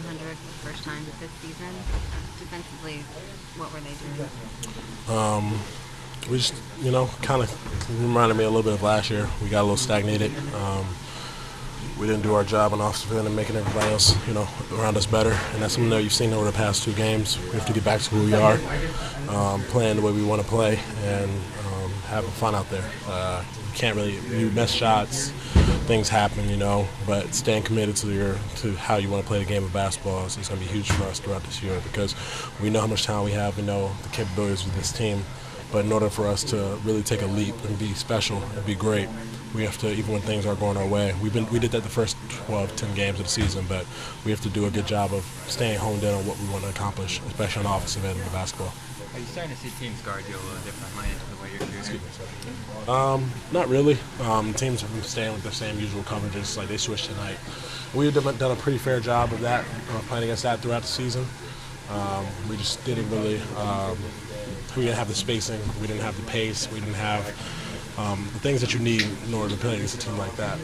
100 for the first time this season. Defensively, what were they doing? We just, kind of reminded me a little bit of last year. We got a little stagnated. We didn't do our job on offensive end and making everybody else, around us better. And that's something that you've seen over the past 2 games. We have to get back to who we are, playing the way we want to play, and having fun out there. You miss shots, things happen, but staying committed to how you want to play the game of basketball is going to be huge for us throughout this year, because we know how much talent we have, we know the capabilities of this team. But in order for us to really take a leap and be special and be great, we have to, even when things aren't going our way. We did that the first 12, 10 games of the season, but we have to do a good job of staying honed in on what we want to accomplish, especially on the offensive end of the basketball. Are you starting to see teams guard you a little differently into the way you're shooting? Not really. Teams have been staying with the same usual coverages, like they switched tonight. We've done a pretty fair job of that, playing against that throughout the season. We just didn't really. We didn't have the spacing. We didn't have the pace. We didn't have the things that you need in order to play against a team like that.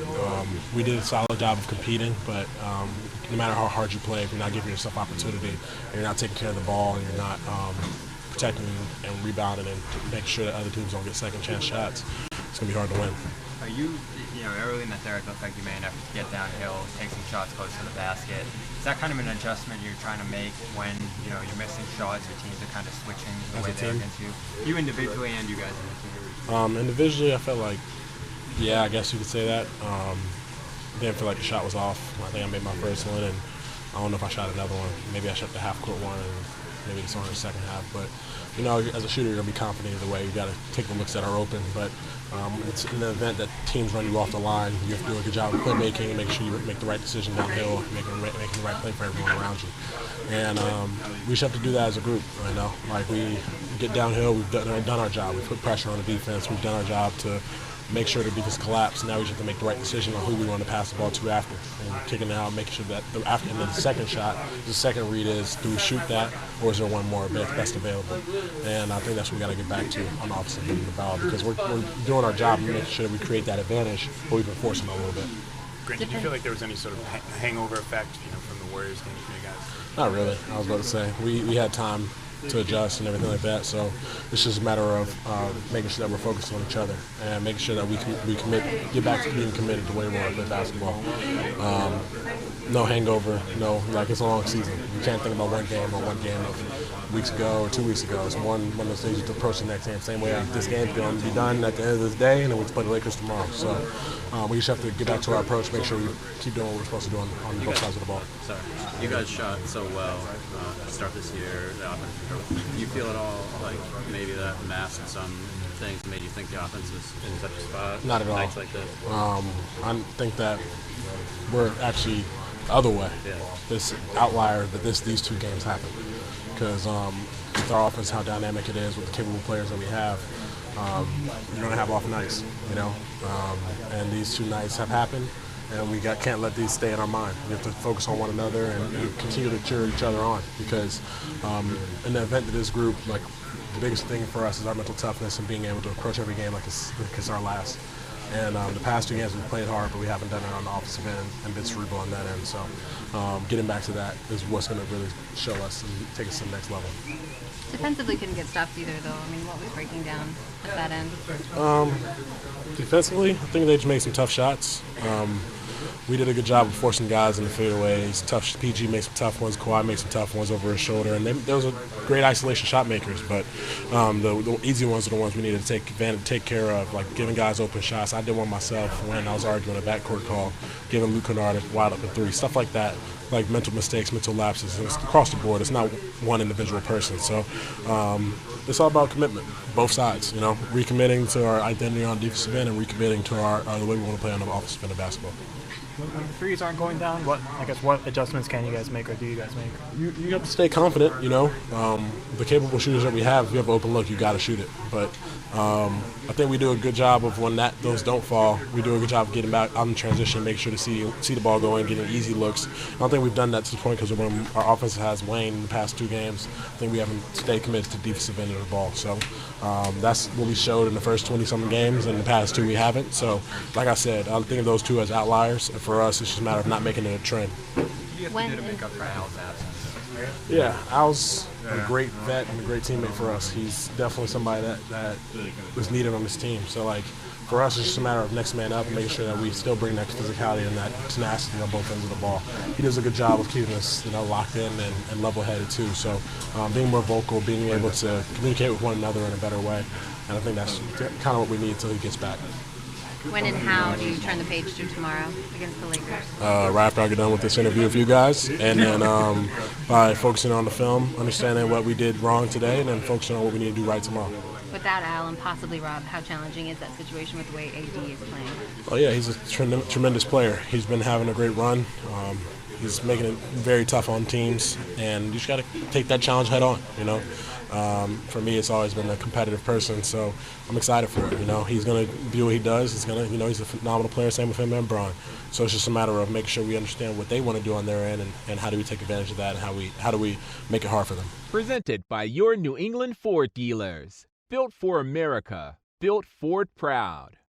We did a solid job of competing, but no matter how hard you play, if you're not giving yourself opportunity, and you're not taking care of the ball, and you're not protecting and rebounding and making sure that other teams don't get second chance shots, it's going to be hard to win. Are you, early in the third, it looked like you made an effort to get downhill, take some shots close to the basket. Is that kind of an adjustment you're trying to make when, you're missing shots, your teams are kind of switching the way they're against you? You individually and you guys in the team? Individually, I felt like, I guess you could say that. Didn't feel like the shot was off. I think I made my first one, and I don't know if I shot another one. Maybe I shot the half-court one, and maybe it's on in the second half. But, as a shooter, you're going to be confident either way. You got to take the looks that are open. But it's in the event that teams run you off the line, you have to do a good job of playmaking and make sure you make the right decision downhill, making the right play for everyone around you. And we just have to do that as a group, Like, we get downhill, we've done our job. We put pressure on the defense. We've done our job to make sure the defense collapse. Now we just have to make the right decision on who we want to pass the ball to after, and kicking it out, making sure that after, and then the second shot, the second read is, do we shoot that, or is there one more best available? And I think that's what we got to get back to on the offensive end of the ball, because we're doing our job and making sure that we create that advantage, but we've been forcing it a little bit. Grant, did you feel like there was any sort of hangover effect, from the Warriors game for you guys? Not really. I was about to say we had time to adjust and everything like that. So it's just a matter of making sure that we're focused on each other and making sure that we get back to being committed to the way we want to play basketball. No hangover. It's a long season. You can't think about one game of weeks ago or 2 weeks ago. It's one of those things you have to approach the next game. Same way this game's going to be done at the end of this day, and then we play the Lakers tomorrow. So we just have to get back to our approach, make sure we keep doing what we're supposed to do on both sides of the ball. Sorry. You guys shot so well to start this year. The offense. Do you feel at all like maybe that masked some things, made you think the offense was in such a spot? Not at all. Nights like this? I think that we're actually the other way. Yeah. This outlier that these 2 games happen, because with our offense, how dynamic it is with the capable players that we have, you're going to have off nights, and these 2 nights have happened, and we can't let these stay in our mind. We have to focus on one another and continue to cheer each other on, because in the event that this group, like, the biggest thing for us is our mental toughness and being able to approach every game like it's our last. And the past 2 games we've played hard, but we haven't done it on the offensive end and been cerebral on that end. So getting back to that is what's going to really show us and take us to the next level. Defensively couldn't get stopped either, though. What was breaking down at that end? Defensively, I think they just made some tough shots. We did a good job of forcing guys in the fadeaways. PG made some tough ones. Kawhi made some tough ones over his shoulder. And those are great isolation shot makers. But the easy ones are the ones we needed to take care of, like giving guys open shots. I did one myself when I was arguing a backcourt call, giving Luke Kennard a wide open 3, stuff like that. Like mental mistakes, mental lapses. It's across the board. It's not one individual person. So it's all about commitment, both sides. Recommitting to our identity on the defensive end and recommitting to the way we want to play on the offensive end of basketball. When the threes aren't going down, what adjustments can you guys make, or do you guys make? You have to stay confident. The capable shooters that we have, if you have an open look, you got to shoot it. But I think we do a good job of when those don't fall. We do a good job of getting back on transition, make sure to see the ball going, getting easy looks. I don't think we've done that to the point, because when our offense has waned in the past 2 games, I think we haven't stayed committed to the defensive end of the ball. So that's what we showed in the first 20-something games. In the past 2, we haven't. So, like I said, I think of those 2 as outliers. And for us, it's just a matter of not making it a trend. do you have to do to make up for Al's absence? Yeah, Al's a great vet and a great teammate for us. He's definitely somebody that was needed on this team. So, like, for us, it's just a matter of next man up and making sure that we still bring that physicality and that tenacity on both ends of the ball. He does a good job of keeping us, locked in and level-headed too. So, being more vocal, being able to communicate with one another in a better way, and I think that's kind of what we need until he gets back. When and how do you turn the page to tomorrow against the Lakers? Right after I get done with this interview with you guys, and then by focusing on the film, understanding what we did wrong today, and then focusing on what we need to do right tomorrow. Without Al and possibly Rob, how challenging is that situation with the way AD is playing? Oh yeah, he's a tremendous player. He's been having a great run. He's making it very tough on teams, and you just got to take that challenge head on. For me, it's always been a competitive person, so I'm excited for it. He's going to do what he does. He's going to, he's a phenomenal player. Same with him and Braun. So it's just a matter of making sure we understand what they want to do on their end, and how do we take advantage of that, and how do we make it hard for them. Presented by your New England Ford dealers. Built for America. Built Ford proud.